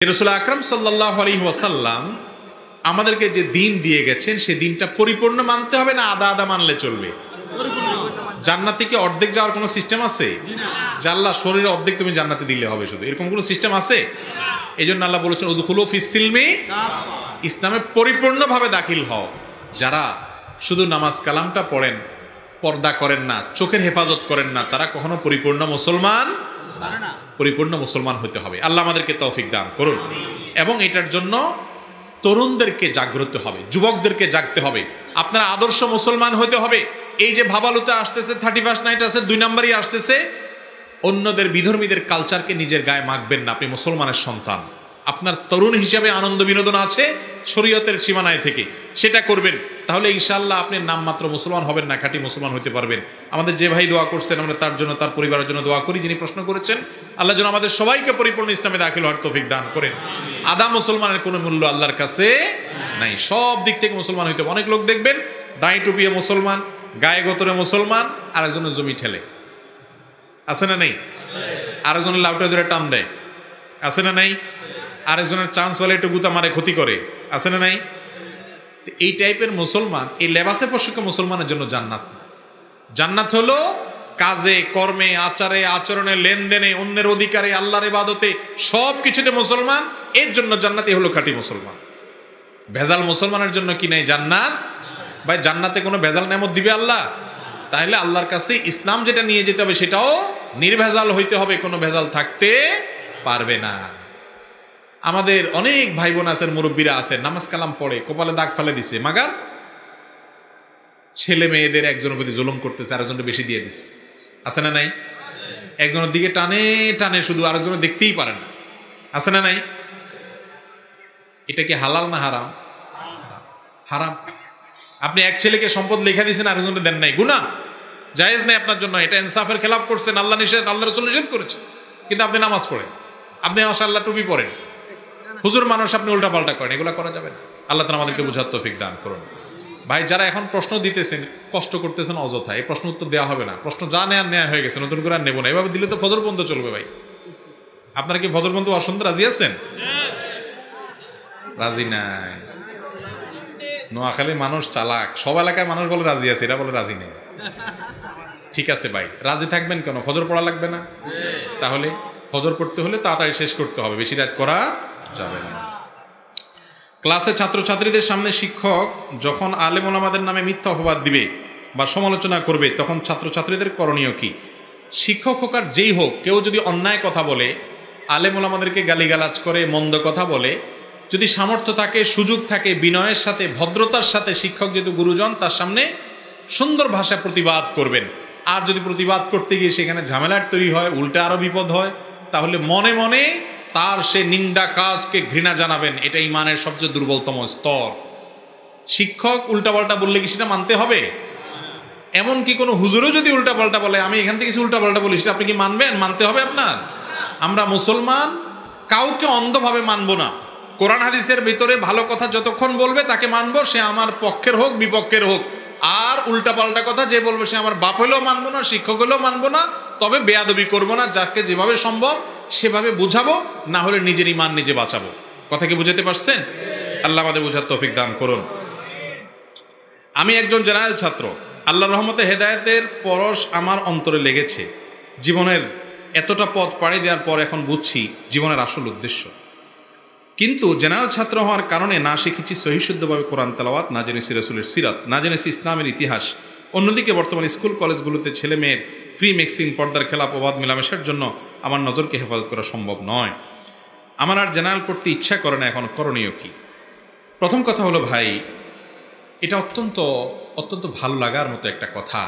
রাসূল আকরাম সাল্লাল্লাহু আলাইহি ওয়াসাল্লাম আমাদেরকে যে দিন দিয়ে গেছেন সে দিনটা পরিপূর্ণ মানতে হবে না আধা আধা মানলে চলবে? জান্নাতে কি অর্ধেক যাওয়ার কোনো সিস্টেম আছে? আল্লাহ শরীরে অর্ধেক তুমি জান্নাতে দিলে হবে শুধু, এরকম কোনো সিস্টেম আছে? এই জন্য আল্লাহ বলেছেন উদখুলু ফিস সিলমি, ইসলামে পরিপূর্ণভাবে দাখিল হও। যারা শুধু নামাজ কালামটা পড়েন, পর্দা করেন না, চোখের হেফাজত করেন না, তারা কখনো পরিপূর্ণ মুসলমান পরিপূর্ণ মুসলমান হতে হবে। আল্লাহ আমাদেরকে তৌফিক দান করুন। এবং এটার জন্য তরুণদেরকে জাগ্রত হবে, যুবকদেরকে জাগতে হবে। আপনারা আদর্শ মুসলমান হতে হবে। এই যে ভাবালুতে আসতেছে, 31st নাইট আছে, 2 নম্বরই আসতেছে, অন্যদের বিধর্মীদের কালচারকে নিজের গায়ে মাখবেন না। আপনি মুসলমানের সন্তান, আপনার তরুণ হিসাবে আনন্দ বিনোদন আছে শরীয়তের সীমানায় থেকে, সেটা করবেন। তাহলে ইনশাআল্লাহ আপনি নামমাত্র মুসলমান হবেন না, খাঁটি মুসলমান হতে পারবেন। আমাদের যে ভাই দোয়া করছেন, আমরা তার জন্য, তার পরিবারের জন্য দোয়া করি। যিনি প্রশ্ন করেছেন, আল্লাহ যেন আমাদের সবাইকে পরিপূর্ণ ইসলামে দাখিল হওয়ার তৌফিক দান করেন। আদা মুসলমানের কোনো মূল্য আল্লাহর কাছে নাই, সব দিক থেকে মুসলমান হইতে হবে। অনেক লোক দেখবেন দাঁড়ি টুপিয়ে মুসলমান, গায়ে গোতরে মুসলমান, আরেকজনের জমি ঠেলে, আছে না নেই? আরেকজনের লাউটা ধরে টান দেয়, আছে না নাই? আরেকজনের চান্স বলে একটু গুতা মারে, ক্ষতি করে, আছে না নাই? এই টাইপের মুসলমান, এই লেবাসে পোশাক মুসলমানের জন্য জান্নাত না। জান্নাত হলো কাজে কর্মে, আচারে আচরণে, লেনদেনে, অন্যের অধিকারে, আল্লাহর ইবাদতে, সব কিছুতে মুসলমান। এর জন্য জান্নাতই হলো খাঁটি মুসলমান। ভেজাল মুসলমানের জন্য কি নাই জান্নাত? ভাই জান্নাতে কোনো ভেজাল নেমত দিবে আল্লাহ? তাহলে আল্লাহর কাছে ইসলাম যেটা নিয়ে যেতে হবে সেটাও নির্ভেজাল হইতে হবে, কোনো ভেজাল থাকতে পারবে না। আমাদের অনেক ভাই বোন আছেন, মুরব্বীরা আছেন, নামাজ কালাম পড়ে, কপালে দাগ ফেলে দিছে, মাগার ছেলে মেয়েদের একজনের প্রতি জুলুম করতেছে, আরেকজনের বেশি দিয়ে দিচ্ছে, আছে না নাই? একজনের দিকে টানে টানে, শুধু আরেকজনের দেখতেই পারে না, আছে না নাই? এটা কি হালাল না হারাম? হারাম। আপনি এক ছেলেকে সম্পদ লেখা দিয়েছেন, আরেকজনের দেন নাই, গুনাহ, জায়েজ নাই আপনার জন্য। এটা ইনসাফের খেলাফ করছেন, আল্লাহ নিষেধ, আল্লাহ রাসূল নিষেধ করেছেন। কিন্তু আপনি নামাজ পড়েন, আপনি মাশাআল্লাহ টুপি পড়েন, হুজুর মানুষ, আপনি উল্টা পাল্টা করেন, এগুলো করা যাবে না। আল্লাহ তাআলা আমাদেরকে বুঝার তৌফিক দান করুন। ভাই যারা এখন প্রশ্ন দিতেছেন, কষ্ট করতেছেন অযথা, এই প্রশ্ন উত্তর দেওয়া হবে না। প্রশ্ন যা নেয়া হয়ে গেছে, নতুন করে আর নেব না। এভাবে দিলে তো ফজর পর্যন্ত চলবে। ভাই আপনারা কি ফজর পর্যন্ত অসন্ত রাজি আছেন? রাজি নাই। নোয়াখালী মানুষ চালাক, সব এলাকায় মানুষ বলে রাজি আছে, এরা বলে রাজি নেই। ঠিক আছে ভাই, রাজি থাকবেন কেন? ফজর পড়া লাগবে না? তাহলে ফজর পড়তে হলে তাড়াতাড়ি শেষ করতে হবে, বেশি রাত করা যাবে না। ক্লাসে ছাত্রছাত্রীদের সামনে শিক্ষক যখন আলেম ওলামাদের নামে মিথ্যা অপবাদ দিবে বা সমালোচনা করবে, তখন ছাত্রছাত্রীদের করণীয় কি? শিক্ষক হোক আর যেই হোক, কেউ যদি অন্যায় কথা বলে, আলেম ওলামাদেরকে গালিগালাজ করে, মন্দ কথা বলে, যদি সামর্থ্য থাকে, সুযোগ থাকে, বিনয়ের সাথে, ভদ্রতার সাথে, শিক্ষক যেহেতু গুরুজন, তার সামনে সুন্দর ভাষায় প্রতিবাদ করবেন। আর যদি প্রতিবাদ করতে গিয়ে সেখানে ঝামেলার তৈরি হয়, উল্টা আরো বিপদ হয়, তাহলে মনে মনে তার সে নিন্দা কাজকে ঘৃণা জানাবেন। এটা ইমানের সবচেয়ে দুর্বলতম স্তর। শিক্ষক উল্টাপাল্টা বললে কি সেটা মানতে হবে? এমনকি কোনো হুজুরও যদি উল্টাপাল্টা বলে, আমি এখান থেকে কিছু উল্টাপাল্টা বলি, সেটা আপনি কি মানবেন? মানতে হবে আপনার। আমরা মুসলমান কাউকে অন্ধভাবে মানব না। কোরআন হাদিসের ভিতরে ভালো কথা যতক্ষণ বলবে তাকে মানব, সে আমার পক্ষের হোক বিপক্ষের হোক। আর উল্টাপাল্টা কথা যে বলবে, সে আমার বাপ হলেও মানবো না, শিক্ষক হলেও মানবো না। তবে বেয়াদবি করবো না, যাকে যেভাবে সম্ভব সেভাবে বুঝাবো, না হলে নিজের ইমান নিজে বাঁচাবো। কথা কি বুঝাতে পারছেন? আল্লাহ আমাদের বুঝার তৌফিক দান করুন। আমি একজন জেনারেল ছাত্র, আল্লাহর রহমতে হেদায়েতের পরশ আমার অন্তরে লেগেছে। জীবনের এতটা পথ পাড়ি দেওয়ার পর এখন বুঝছি জীবনের আসল উদ্দেশ্য। কিন্তু জেনারেল ছাত্র হওয়ার কারণে না শিখেছি সহিশুদ্ধভাবে কোরআন তেলাওয়াত, না জেনেছি রাসূলের সিরাত, না জেনেছি ইসলামের ইতিহাস। অন্যদিকে বর্তমান স্কুল কলেজগুলোতে ছেলে মেয়ের ফ্রি মিক্সিং, পর্দার খেলা, প্রবাদ মেলামেশার জন্য আমার নজরকে হেফাজত করা সম্ভব নয়। আমার আর জেনারেল পড়তে ইচ্ছা করে না। এখন করণীয় কি? প্রথম কথা হলো ভাই, এটা অত্যন্ত অত্যন্ত ভালো লাগার মতো একটা কথা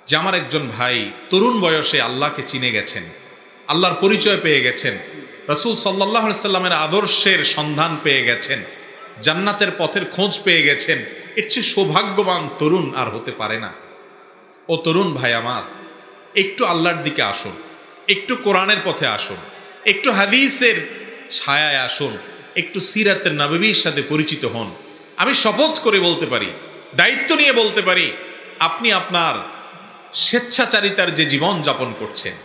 যে আমার একজন ভাই তরুণ বয়সে আল্লাহকে চিনে গেছেন, আল্লাহর পরিচয় পেয়ে গেছেন, রাসূল সাল্লাল্লাহু আলাইহি সাল্লামের আদর্শের সন্ধান পেয়ে গেছেন, জান্নাতের পথের খোঁজ পেয়ে গেছেন। এর চেয়ে সৌভাগ্যবান তরুণ আর হতে পারে না। ও তরুণ ভাই আমার, একটু আল্লাহর দিকে আসুন, একটু কোরআনের পথে আসুন, একটু হাদিসের ছায়ায় আসুন, একটু সিরাতের নববীর সাথে পরিচিত হন। আমি শপথ করে বলতে পারি, দায়িত্ব নিয়ে বলতে পারি, আপনি আপনার স্বেচ্ছাচারিতার যে জীবন যাপন করছেন,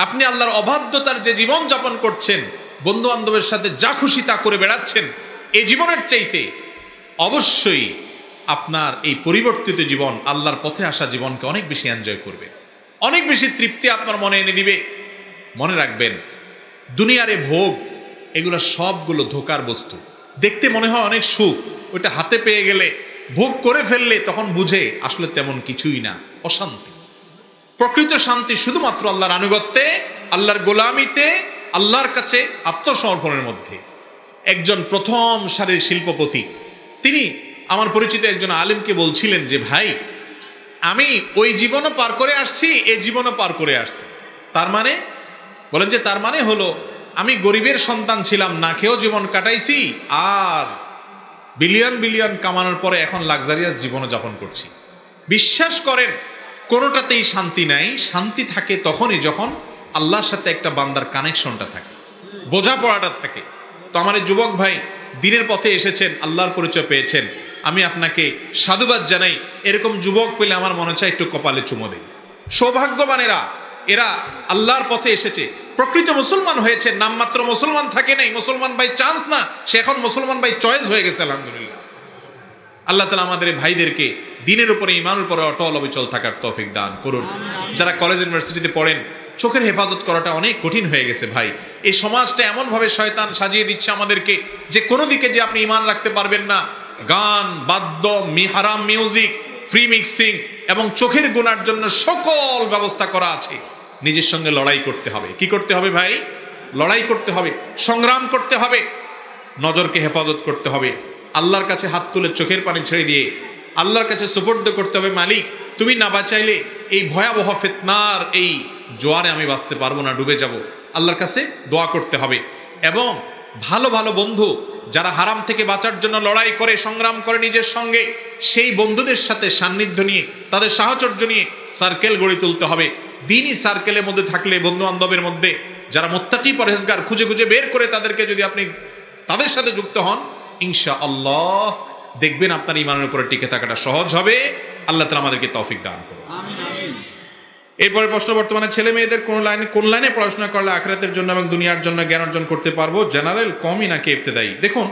আপনি আল্লাহর অবাধ্যতার যে জীবন যাপন করছেন, বন্ধু বান্ধবের সাথে যা খুশি তা করে বেড়াচ্ছেন, এই জীবনের চাইতে অবশ্যই আপনার এই পরিবর্তিত জীবন, আল্লাহর পথে আসা জীবনকে অনেক বেশি এনজয় করবে, অনেক বেশি তৃপ্তি আপনার মনে এনে দিবে। মনে রাখবেন, দুনিয়ার এই ভোগ, এগুলো সবগুলো ধোকার বস্তু। দেখতে মনে হয় অনেক সুখ, ওইটা হাতে পেয়ে গেলে, ভোগ করে ফেললে তখন বুঝে আসলে তেমন কিছুই না, অশান্তি। প্রকৃত শান্তি শুধুমাত্র আল্লাহর আনুগত্যে, আল্লাহর গোলামিতে, আল্লাহর কাছে আত্মসমর্পণের মধ্যে। একজন প্রথম সারির শিল্পপতি, তিনি আমার পরিচিত একজন আলেমকে বলছিলেন যে, ভাই, আমি ওই জীবনও পার করে আসছি, এই জীবনও পার করে আসছি। তার মানে বলেন যে, তার মানে হলো আমি গরিবের সন্তান ছিলাম, না খেয়েও জীবন কাটাইছি, আর বিলিয়ন বিলিয়ন কামানোর পরে এখন লাক্সারিয়াস জীবনযাপন করছি। বিশ্বাস করেন, কোনোটাতেই শান্তি নাই। শান্তি থাকে তখনই যখন আল্লাহর সাথে একটা বান্দার কানেকশনটা থাকে, বোঝাপড়াটা থাকে। তো আমার এই যুবক ভাই, দিনের পথে এসেছেন, আল্লাহর পরিচয় পেয়েছেন, আমি আপনাকে সাধুবাদ জানাই। এরকম যুবক পেলে আমার মনে চায় একটু কপালে চুমো দেই। সৌভাগ্যবানেরা, এরা আল্লাহর পথে এসেছে, প্রকৃত মুসলমান হয়েছে, নামমাত্র মুসলমান থাকে নাই। মুসলমান বাই চান্স না, সে এখন মুসলমান বাই চয়েস হয়ে গেছে, আলহামদুলিল্লাহ। আল্লাহ তাআলা আমাদের ভাইদেরকে দিনের উপরে, ইমানের উপরে অটল অবিচল থাকার তৌফিক দান করুন। যারা কলেজ ইউনিভার্সিটিতে পড়েন, চোখের হেফাজত করাটা অনেক কঠিন হয়ে গেছে ভাই। এই সমাজটা এমনভাবে শয়তান সাজিয়ে দিচ্ছে আমাদেরকে যে কোনো দিকে যে আপনি ইমান রাখতে পারবেন না। গান, বাদ্য, হারাম মিউজিক, ফ্রি মিক্সিং এবং চোখের গুনার জন্য সকল ব্যবস্থা করা আছে। নিজের সঙ্গে লড়াই করতে হবে। কি করতে হবে ভাই? লড়াই করতে হবে, সংগ্রাম করতে হবে, নজরকে হেফাজত করতে হবে, আল্লাহর কাছে হাত তুলে চোখের পানি ছেড়ে দিয়ে আল্লাহর কাছে সুপর্দ করতে হবে, মালিক তুমি না বাঁচাইলে এই ভয়াবহ ফিতনার এই জোয়ারে আমি বাঁচতে পারবো না, ডুবে যাব। আল্লাহর কাছে দোয়া করতে হবে। এবং ভালো ভালো বন্ধু যারা হারাম থেকে বাঁচার জন্য লড়াই করে, সংগ্রাম করে নিজের সঙ্গে, সেই বন্ধুদের সাথে সান্নিধ্য নিয়ে, তাদের সাহচর্য নিয়ে সার্কেল গড়ে তুলতে হবে। দিনই সার্কেলের মধ্যে থাকলে, বন্ধু বান্ধবের মধ্যে যারা মুত্তাকি পরহেজগার, খুঁজে খুঁজে বের করে তাদেরকে যদি আপনি তাদের সাথে যুক্ত হন, ইনশাআল্লাহ দেখবেন আপনার ইমানের উপরে টিকে থাকাটা সহজ হবে। আল্লাহ তাআলা আমাদেরকে তৌফিক দান করুন। এরপরে প্রশ্ন, বর্তমানে ছেলে মেয়েদের কোন লাইনে পড়াশোনা করলে আখিরাতের জন্য এবং দুনিয়ার জন্য জ্ঞান অর্জন করতে পারবো? জেনারেল, কমই নাকি ইবতেদায়ী? দেখুন,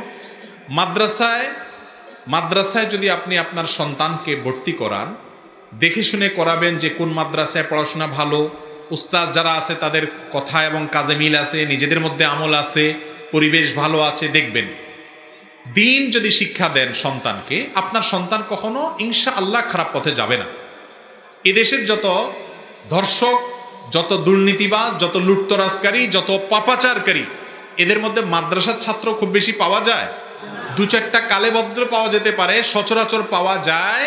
মাদ্রাসায় যদি আপনি আপনার সন্তানকে ভর্তি করান, দেখে শুনে করাবেন যে কোন মাদ্রাসায় পড়াশোনা ভালো, উস্তাদ যারা আছে তাদের কথা এবং কাজে মিল আছে, নিজেদের মধ্যে আমল আছে, পরিবেশ ভালো আছে, দেখবেন। দিন যদি শিক্ষা দেন সন্তানকে, আপনার সন্তান কখনো ইনশাআল্লাহ খারাপ পথে যাবে না। এদেশের যত ধর্ষক, যত দুর্নীতিবাজ, যত লুটতরাজকারী, যত পাপাচারকারী, এদের মধ্যে মাদ্রাসার ছাত্র খুব বেশি পাওয়া যায়? দু চারটা কালেভদ্র পাওয়া যেতে পারে, সচরাচর পাওয়া যায়,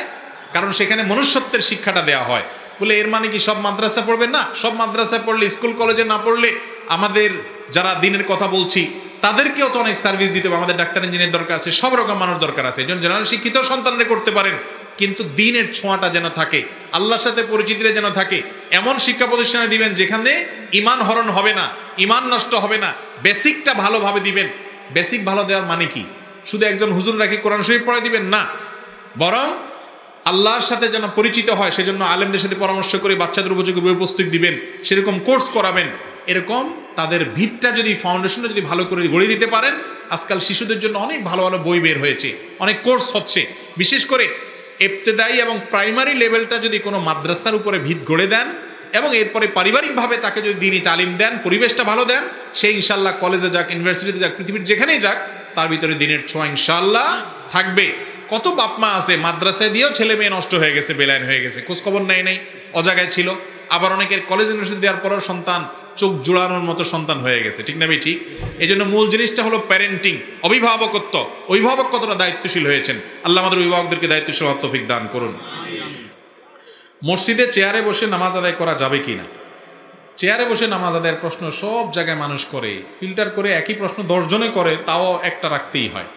কারণ সেখানে মনুষ্যত্বের শিক্ষাটা দেওয়া হয়। বলে এর মানে কি সব মাদ্রাসা পড়বেন না? সব মাদ্রাসায় পড়লে, স্কুল কলেজে না পড়লে আমাদের যারা দিনের কথা বলছি তাদেরকেও তো অনেক সার্ভিস দিতে হবে। আমাদের ডাক্তার ইঞ্জিনিয়ার দরকার আছে, সব রকম মানুষ দরকার আছে। একজন জেনারেল শিক্ষিত সন্তানরা করতে পারেন, কিন্তু দিনের ছোঁয়াটা যেন থাকে, আল্লাহর সাথে পরিচিতিটা যেন থাকে, এমন শিক্ষা প্রতিষ্ঠানে দিবেন যেখানে ইমান হরণ হবে না, ইমান নষ্ট হবে না, বেসিকটা ভালোভাবে দিবেন। বেসিক ভালো দেওয়ার মানে কি? শুধু একজন হুজুর রাখি কোরআন শরীফ পড়াই দিবেন না, বরং আল্লাহর সাথে যেন পরিচিত হয়, সেজন্য আলেমদের সাথে পরামর্শ করে বাচ্চাদের উপযোগী বই পুস্তক দিবেন, সেরকম কোর্স করাবেন। এরকম তাদের ভিতটা যদি, ফাউন্ডেশনটা যদি ভালো করে গড়ে দিতে পারেন, আজকাল শিশুদের জন্য অনেক ভালো ভালো বই বের হয়েছে, অনেক কোর্স হচ্ছে। বিশেষ করে ইবতেদায়ী এবং প্রাইমারি লেভেলটা যদি কোনো মাদ্রাসার উপরে ভিত গড়ে দেন এবং এরপরে পারিবারিকভাবে তাকে যদি দ্বীনি তালিম দেন, পরিবেশটা ভালো দেন, সে ইনশাআল্লাহ কলেজে যাক, ইউনিভার্সিটিতে যাক, পৃথিবীর যেখানেই যাক, তার ভিতরে দিনের ছোঁয়া ইনশাআল্লাহ থাকবে। কত বাপমা আছে মাদ্রাসায় দিয়েও ছেলে মেয়ে নষ্ট হয়ে গেছে, বেলাইন হয়ে গেছে, খোঁজখবর নেয় নাই, অজাগায় ছিল। আবার অনেকের কলেজ ইউনিভার্সিটি দেওয়ার পরেও সন্তান চোখ জোড়ানোর মতো সন্তান হয়ে গেছে। ঠিক না ভাই? ঠিক। এই জন্য মূল জিনিসটা হলো প্যারেন্টিং, অভিভাবকত্ব। অভিভাবক কতটা দায়িত্বশীল হয়েছেন, আল্লাহ আমাদের অভিভাবকদেরকে দায়িত্বশীল হওয়ার তৌফিক দান করুন। মসজিদে চেয়ারে বসে নামাজ আদায় করা যাবে কি না? চেয়ারে বসে নামাজ আদায়ের প্রশ্ন সব জায়গায় মানুষ করে, ফিল্টার করে একই প্রশ্ন 10 জনে করে, তাও একটা রাখতেই হয়।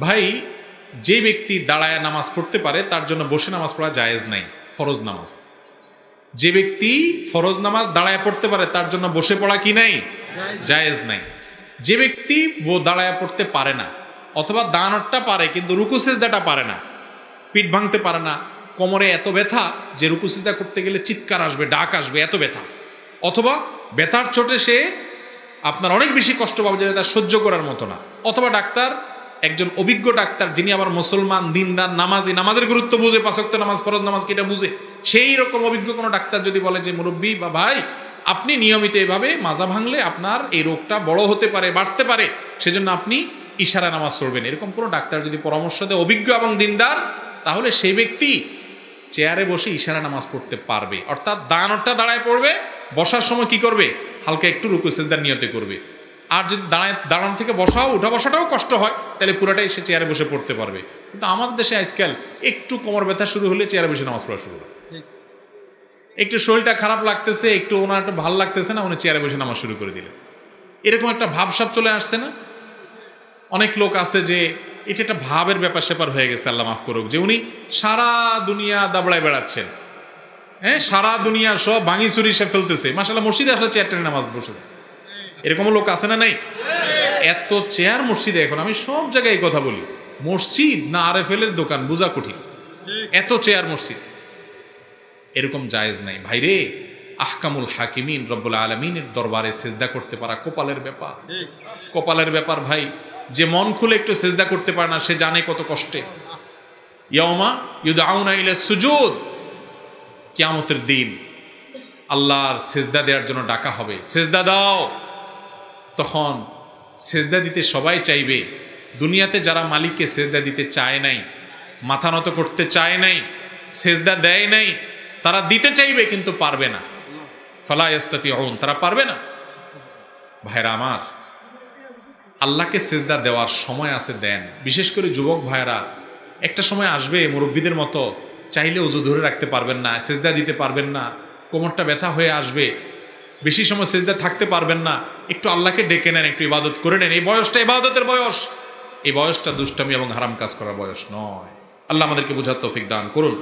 ভাই, যে ব্যক্তি দাঁড়ায় নামাজ পড়তে পারে তার জন্য বসে নামাজ পড়া জায়েজ নাই, ফরজ নামাজ। যে ব্যক্তি ফরজ নামাজ দাঁড়ায় পড়তে পারে তার জন্য বসে পড়া কি নাই? জায়েজ নাই। যে ব্যক্তি দাঁড়ায় পড়তে পারে না, অথবা দাঁড়ানোটা পারে কিন্তু রুকু সিজদাটা পারে না, পিঠ ভাঙতে পারে না, কোমরে এত ব্যথা যে রুকু সিজদা করতে গেলে চিৎকার আসবে, ডাক আসবে, এত ব্যথা, অথবা ব্যথার চোটে সে আপনার অনেক বেশি কষ্ট পাবে যেটা তার সহ্য করার মতো না। অথবা ডাক্তার, একজন অভিজ্ঞ ডাক্তার যিনি আবার মুসলমান, দিনদার, নামাজি, নামাজের গুরুত্ব বুঝে, 5 ওয়াক্ত নামাজ, ফরজ নামাজ কি এটা বুঝে, সেই রকম অভিজ্ঞ কোনো ডাক্তার যদি বলে যে মুরব্বী বা ভাই আপনি নিয়মিত এভাবে মাজা ভাঙলে আপনার এই রোগটা বড় হতে পারে, বাড়তে পারে, সেজন্য আপনি ইশারা নামাজ পড়বেন, এরকম কোনো ডাক্তার যদি পরামর্শ দেয় অভিজ্ঞ এবং দিনদার, তাহলে সেই ব্যক্তি চেয়ারে বসে ইশারা নামাজ পড়তে পারবে। অর্থাৎ দাঁড়ানোটা দাঁড়ায় পড়বে, বসার সময় কি করবে, হালকা একটু রুকু সিজদার নিয়তে করবে। আর যদি দাঁড়ানো থেকে বসাও, উঠা বসাটাও কষ্ট হয়, তাহলে পুরোটাই সে চেয়ারে বসে পড়তে পারবে। কিন্তু আমাদের দেশে আজকাল একটু কোমর ব্যথা শুরু হলে চেয়ারে বসে নামাজ পড়া শুরু হয়। একটু শরীরটা খারাপ লাগতেছে, একটু ওনার একটু ভালো লাগতেছে না, উনি চেয়ারে বসে নামাজ শুরু করে দিলেন। এরকম একটা ভাবসাব চলে আসছে না? অনেক লোক আছে যে এটা একটা ভাবের ব্যাপার স্যাপার হয়ে গেছে, আল্লাহ মাফ করুক, যে উনি সারা দুনিয়া দাবড়ায় বেড়াচ্ছেন, হ্যাঁ, সারা দুনিয়া সব ভাঙি চুরি সে ফেলতেছে, মাশাআল্লাহ মসজিদে আসলে চেয়ার টেনে নামাজ বসে। এরকম লোক আছে না? নাই? এত চেয়ার মসজিদে, এখন আমি সব জায়গায় এই কথা বলি, মসজিদ না RFL এর দোকান বোঝা কঠিন, এত চেয়ার মসজিদ। এরকম জায়েজ নাই ভাইরে। আহকামুল হাকিমিন রব্বুল আলামিনের দরবারে সিজদা করতে পারা কপালের ব্যাপার, কপালের ব্যাপার ভাই। যে মন খুলে একটু সিজদা করতে পারে না, সে জানে কত কষ্টে। ইয়াউমা ইউদআউনা ইলা সুজুদ, কিয়ামতের দিন আল্লাহর সিজদা দেওয়ার জন্য ডাকা হবে, সিজদা দাও। তখন সিজদা দিতে সবাই চাইবে। দুনিয়াতে যারা মালিককে সিজদা দিতে চায় নাই, মাথা নত করতে চায় নাই, সিজদা দেয় নাই, তারা দিতে চাইবে কিন্তু পারবে না। ফালা ইস্তাতিউন, তারা পারবে না। ভাইরা আমার, আল্লাহকে সিজদা দেওয়ার সময় আছে, দেন। বিশেষ করে যুবক ভাইরা, একটা সময় আসবে মুরব্বীদের মতো চাইলে ওযু ধরে রাখতে পারবেন না, সিজদা দিতে পারবেন না, কোমরটা ব্যথা হয়ে আসবে, বেশি সময় সিজদা থাকতে পারবেন না। একটু আল্লাহকে ডেকে নেন, একটু ইবাদত করে নেন। এই বয়সটা ইবাদতের বয়স, এই বয়সটা দুষ্টামি এবং হারাম কাজ করার বয়স নয়। আল্লাহ আমাদেরকে বুঝার তৌফিক দান করুন।